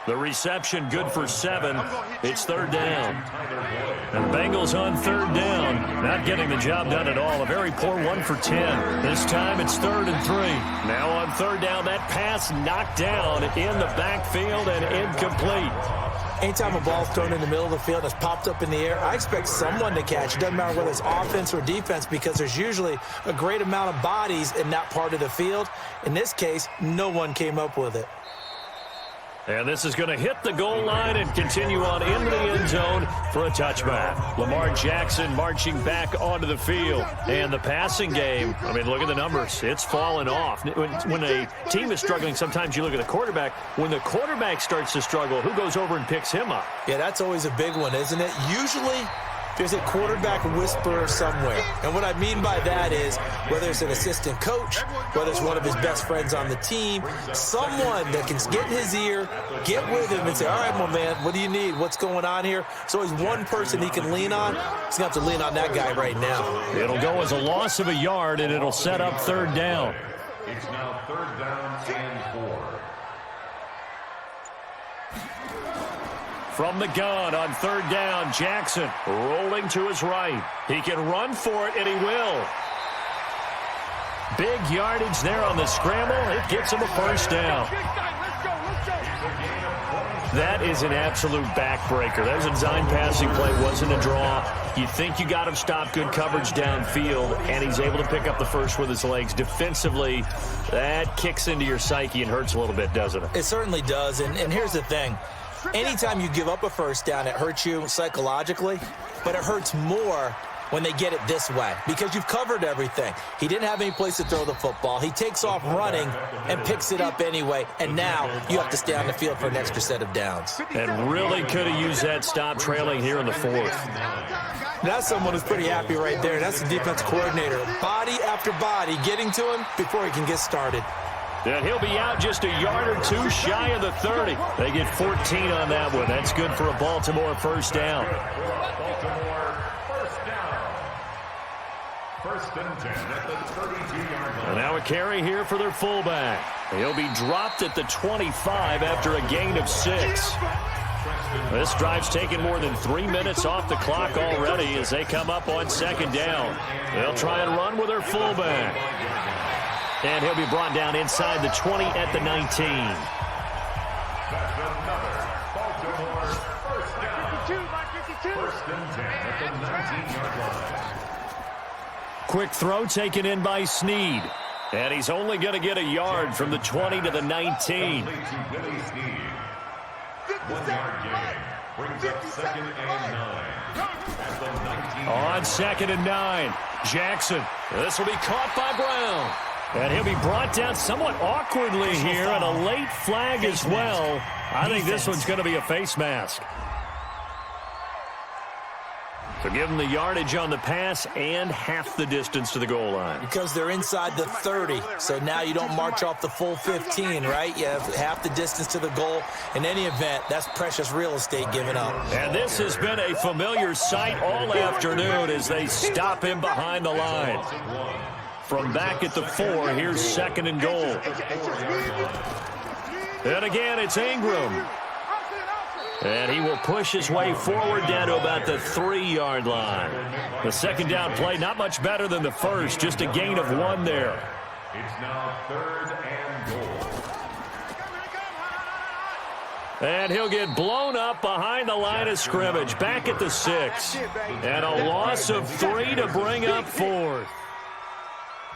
The reception good for 7. It's 3rd down. And Bengals on 3rd down. Not getting the job done at all. A very poor 1 for 10. This time it's 3rd and 3. Now on 3rd down, that pass knocked down in the backfield and incomplete. Anytime a ball's thrown in the middle of the field and it's popped up in the air, I expect someone to catch. It doesn't matter whether it's offense or defense because there's usually a great amount of bodies in that part of the field. In this case, no one came up with it. And this is going to hit the goal line and continue on into the end zone for a touchback. Lamar Jackson marching back onto the field. And the passing game, I mean, look at the numbers. It's fallen off. When a team is struggling, sometimes you look at the quarterback. When the quarterback starts to struggle, who goes over and picks him up? Yeah, that's always a big one, isn't it? Usually there's a quarterback whisperer somewhere. And what I mean by that is whether it's an assistant coach, whether it's one of his best friends on the team, someone that can get in his ear, get with him and say, all right, my man, what do you need? What's going on here? There's always one person he can lean on. He's going to have to lean on that guy right now. It'll go as a loss of a yard, and it'll set up 3rd down. It's now 3rd down and 4. From the gun on 3rd down, Jackson rolling to his right. He can run for it, and he will. Big yardage there on the scramble. It gets him a first down. That is an absolute backbreaker. That was a design passing play, wasn't a draw. You think you got him stopped, good coverage downfield, and he's able to pick up the first with his legs. Defensively, that kicks into your psyche and hurts a little bit, doesn't it? It certainly does, and here's the thing. Anytime you give up a first down, it hurts you psychologically, but it hurts more when they get it this way because you've covered everything. He didn't have any place to throw the football. He takes off running and picks it up anyway, and now you have to stay on the field for an extra set of downs. And really could have used that stop trailing here in the 4th. That's someone who's pretty happy right there. That's the defense coordinator. Body after body getting to him before he can get started. And he'll be out just a yard or two shy of the 30. They get 14 on that one. That's good for a Baltimore first down. Baltimore first down. 1st and 10 at the 32-yard line. And now a carry here for their fullback. He'll be dropped at the 25 after a gain of 6. This drive's taken more than 3 minutes off the clock already as they come up on 2nd down. They'll try and run with their fullback. And he'll be brought down inside the 20 at the 19. That's another Baltimore first down. 1st and 10 at the 19-yard line. Quick throw taken in by Snead. And he's only going to get a yard from the 20 to the 19. 1 yard gain. Brings up 2nd and 9. At the 19. On 2nd and 9. Jackson. This will be caught by Brown. And he'll be brought down somewhat awkwardly here, and a late flag as well. I think this one's going to be a face mask. So give them the yardage on the pass and half the distance to the goal line. Because they're inside the 30, so now you don't march off the full 15, right? You have half the distance to the goal. In any event, that's precious real estate given up. And this has been a familiar sight all afternoon as they stop him behind the line. From back at the 4, here's 2nd and goal. And again, it's Ingram. And he will push his way forward down to about the 3-yard line. The second down play, not much better than the first, just a gain of 1 there. It's now 3rd and goal. And he'll get blown up behind the line of scrimmage, back at the 6. And a loss of 3 to bring up 4th.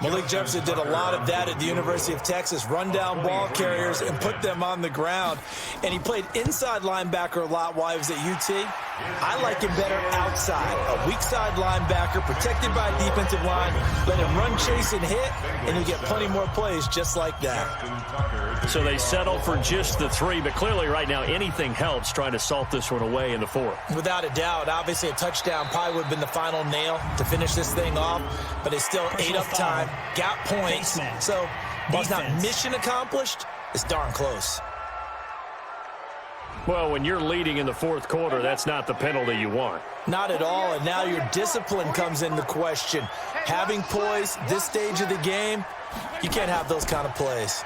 Malik Jefferson did a lot of that at the University of Texas, run down ball carriers and put them on the ground. And he played inside linebacker a lot while he was at UT. I like him better outside. A weak side linebacker protected by a defensive line. Let him run, chase, and hit, and you get plenty more plays just like that. So they settle for just the 3, but clearly right now anything helps trying to salt this one away in the 4th. Without a doubt. Obviously a touchdown probably would have been the final nail to finish this thing off, but it's still ate up time. Got points, so while it's not mission accomplished, it's darn close. Well, when you're leading in the 4th quarter, that's not the penalty you want. Not at all, and now your discipline comes into question. Having poise this stage of the game, you can't have those kind of plays.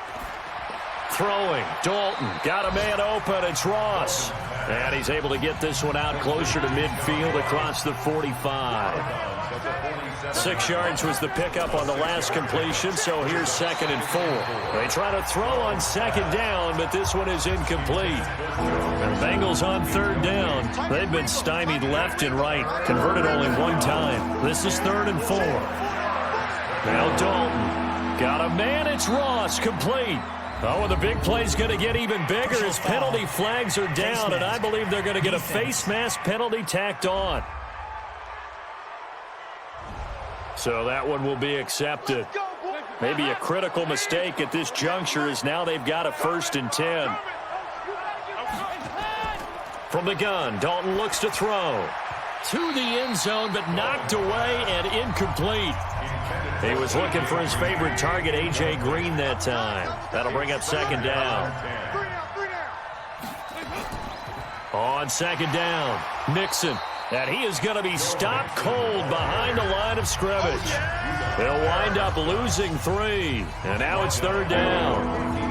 Throwing, Dalton, got a man open, it's Ross. And he's able to get this one out closer to midfield across the 45. 6 yards was the pickup on the last completion, so here's 2nd and 4. They try to throw on 2nd down, but this one is incomplete. And the Bengals on 3rd down. They've been stymied left and right, converted only 1 time. This is 3rd and 4. Now Dalton, got a man, it's Ross, complete. Oh, and the big play's going to get even bigger as penalty flags are down, and I believe they're going to get a face mask penalty tacked on. So that one will be accepted. Maybe a critical mistake at this juncture as now they've got a 1st and 10. From the gun, Dalton looks to throw. To the end zone, but knocked away and incomplete. He was looking for his favorite target, A.J. Green, that time. That'll bring up 2nd down. On 2nd down, Mixon. And he is going to be stopped cold behind the line of scrimmage. They'll wind up losing 3. And now it's 3rd down.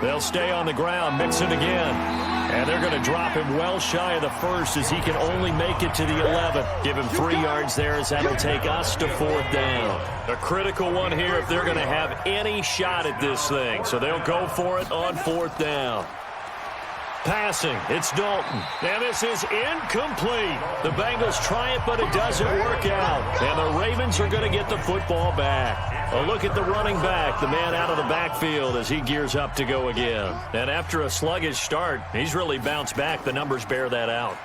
They'll stay on the ground. Mixon again. And they're going to drop him well shy of the 1st as he can only make it to the 11th. Give him 3 yards there as that'll take us to 4th down. A critical one here if they're going to have any shot at this thing. So they'll go for it on 4th down. Passing, it's Dalton. And this is incomplete. The Bengals try it, but it doesn't work out. And the Ravens are going to get the football back. A look at the running back, the man out of the backfield as he gears up to go again. And after a sluggish start, he's really bounced back. The numbers bear that out.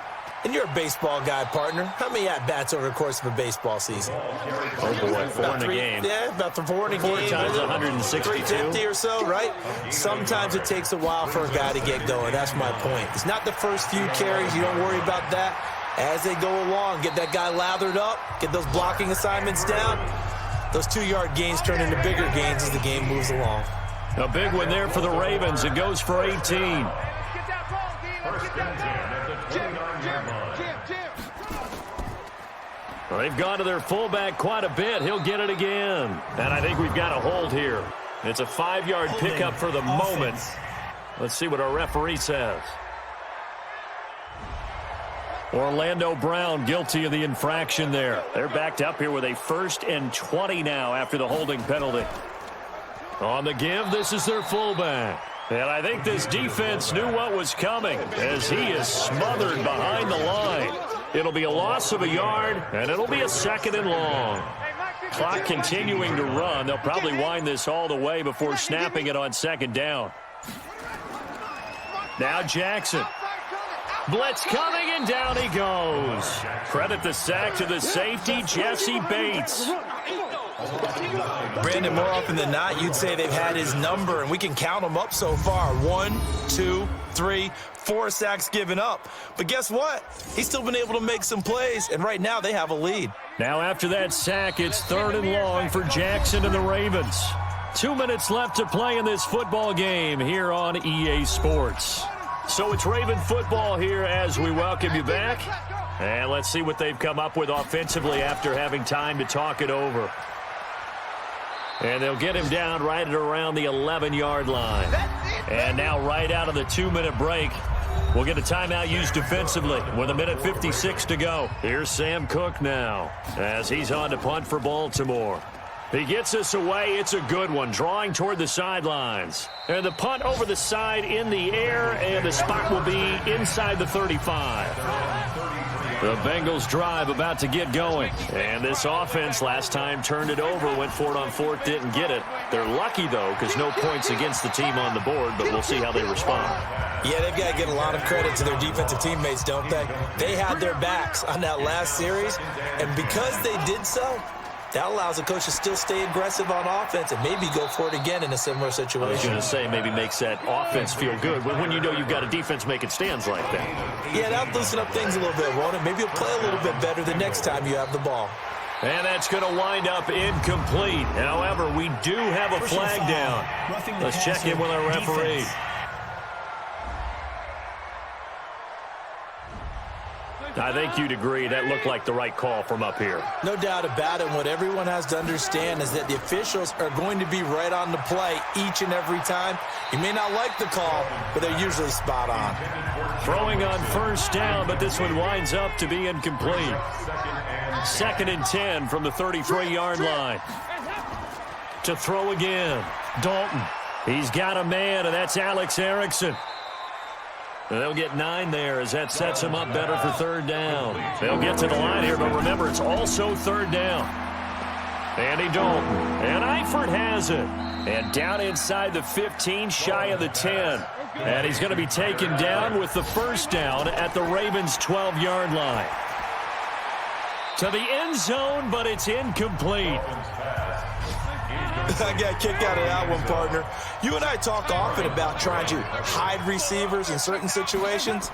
And you're a baseball guy, partner. How many at-bats over the course of a baseball season? Oh, boy, 4 in a game. Yeah, about 4 in a game. 4 times 162. 350 or so, right? Sometimes it takes a while for a guy to get going. That's my point. It's not the first few carries. You don't worry about that. As they go along, get that guy lathered up, get those blocking assignments down. Those 2-yard gains turn into bigger gains as the game moves along. A big one there for the Ravens. It goes for 18. Well, they've gone to their fullback quite a bit. He'll get it again. And I think we've got a hold here. It's a 5-yard pickup for the moment. Let's see what our referee says. Orlando Brown guilty of the infraction there. They're backed up here with a 1st and 20 now after the holding penalty. On the give, this is their fullback. And I think this defense knew what was coming as he is smothered behind the line. It'll be a loss of a yard, and it'll be a 2nd and long. Clock continuing to run. They'll probably wind this all the way before snapping it on 2nd down. Now Jackson. Blitz coming, and down he goes. Credit the sack to the safety, Jesse Bates. Brandon, more often than not, you'd say they've had his number, and we can count them up so far. 1, 2, 3, 4 sacks given up. But guess what? He's still been able to make some plays, and right now they have a lead. Now after that sack, it's 3rd and long for Jackson and the Ravens. 2 minutes left to play in this football game here on EA Sports. So it's Raven football here as we welcome you back. And let's see what they've come up with offensively after having time to talk it over. And they'll get him down right at around the 11-yard line. And now right out of the 2-minute break, we'll get a timeout used defensively with 1:56 to go. Here's Sam Cook now as he's on to punt for Baltimore. He gets us away. It's a good one, drawing toward the sidelines. And the punt over the side in the air, and the spot will be inside the 35. The Bengals drive about to get going. And this offense last time turned it over, went for it on fourth, didn't get it. They're lucky, though, because no points against the team on the board, but we'll see how they respond. Yeah, they've got to give a lot of credit to their defensive teammates, don't they? They had their backs on that last series, and because they did so, that allows the coach to still stay aggressive on offense and maybe go for it again in a similar situation. I was going to say maybe makes that offense feel good when you know you've got a defense making stands like that. Yeah, that'll loosen up things a little bit, won't it? Maybe you'll play a little bit better the next time you have the ball. And that's going to wind up incomplete. However, we do have a flag down. Let's check in with our referee. I think you'd agree that looked like the right call from up here. No doubt about it. What everyone has to understand is that the officials are going to be right on the play each and every time. You may not like the call, but they're usually spot on. Throwing on first down, but this one winds up to be incomplete. 2nd and 10 from the 33-yard line. To throw again, Dalton. He's got a man, and that's Alex Erickson. They'll get 9 there as that sets them up better for 3rd down. They'll get to the line here, but remember, it's also 3rd down. Andy Dalton, and Eifert has it. And down inside the 15, shy of the 10. And he's going to be taken down with the first down at the Ravens' 12-yard line. To the end zone, but it's incomplete. I got kicked out of that one, partner. You and I talk often about trying to hide receivers in certain situations,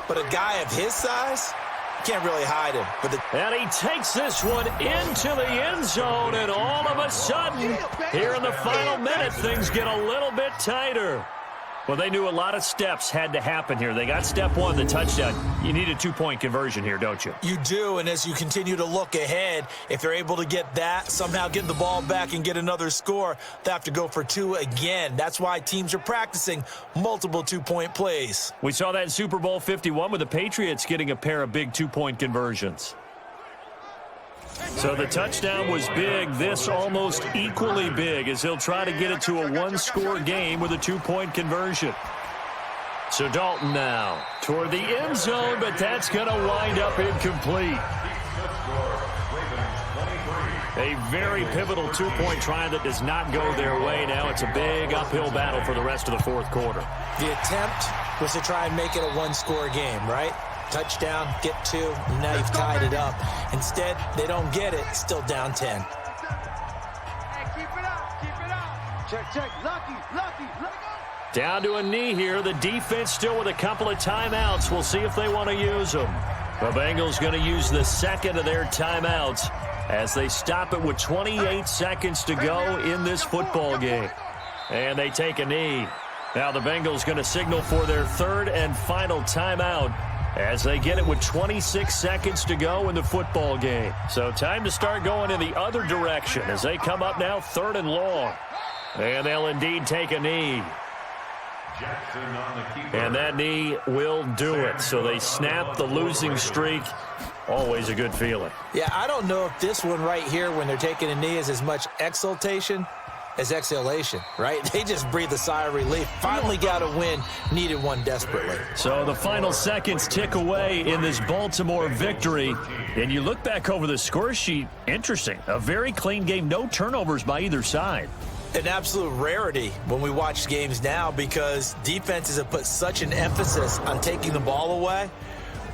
but a guy of his size, you can't really hide him. And he takes this one into the end zone, and all of a sudden, here in the final minute, things get a little bit tighter. Well, they knew a lot of steps had to happen here. They got step 1, the touchdown. You need a 2-point conversion here, don't you? You do, and as you continue to look ahead, if they're able to get that, somehow get the ball back and get another score, they have to go for 2 again. That's why teams are practicing multiple 2-point plays. We saw that in Super Bowl 51 with the Patriots getting a pair of big 2-point conversions. So the touchdown was big. This almost equally big as he'll try to get it to a 1-score game with a 2-point conversion. So Dalton now toward the end zone, but that's going to wind up incomplete. A very pivotal 2-point try that does not go their way. Now it's a big uphill battle for the rest of the 4th quarter. The attempt was to try and make it a 1-score game, right? Touchdown, get 2, and now you've tied it up. Instead, they don't get it, still down 10. Hey, keep it up. Check, lucky. Down to a knee here. The defense still with a couple of timeouts. We'll see if they want to use them. The Bengals going to use the 2nd of their timeouts as they stop it with 28 seconds to go in this football game. And they take a knee. Now the Bengals going to signal for their 3rd and final timeout as they get it with 26 seconds to go in the football game. So time to start going in the other direction as they come up now 3rd and long. And they'll indeed take a knee. And that knee will do it. So they snap the losing streak. Always a good feeling. Yeah, I don't know if this one right here when they're taking a knee is as much exultation as exhalation, right? They just breathe a sigh of relief. Finally got a win, needed one desperately. So the final seconds tick away in this Baltimore victory. And you look back over the score sheet, interesting. A very clean game, no turnovers by either side. An absolute rarity when we watch games now because defenses have put such an emphasis on taking the ball away.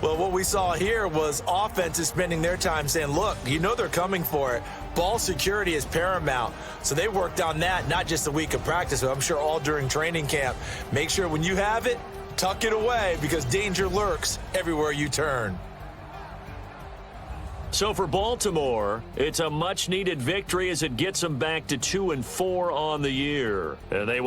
Well, what we saw here was offenses spending their time saying, look, you know they're coming for it. Ball security is paramount. So they worked on that, not just a week of practice, but I'm sure all during training camp. Make sure when you have it, tuck it away because danger lurks everywhere you turn. So for Baltimore, it's a much-needed victory as it gets them back to 2-4 on the year. And they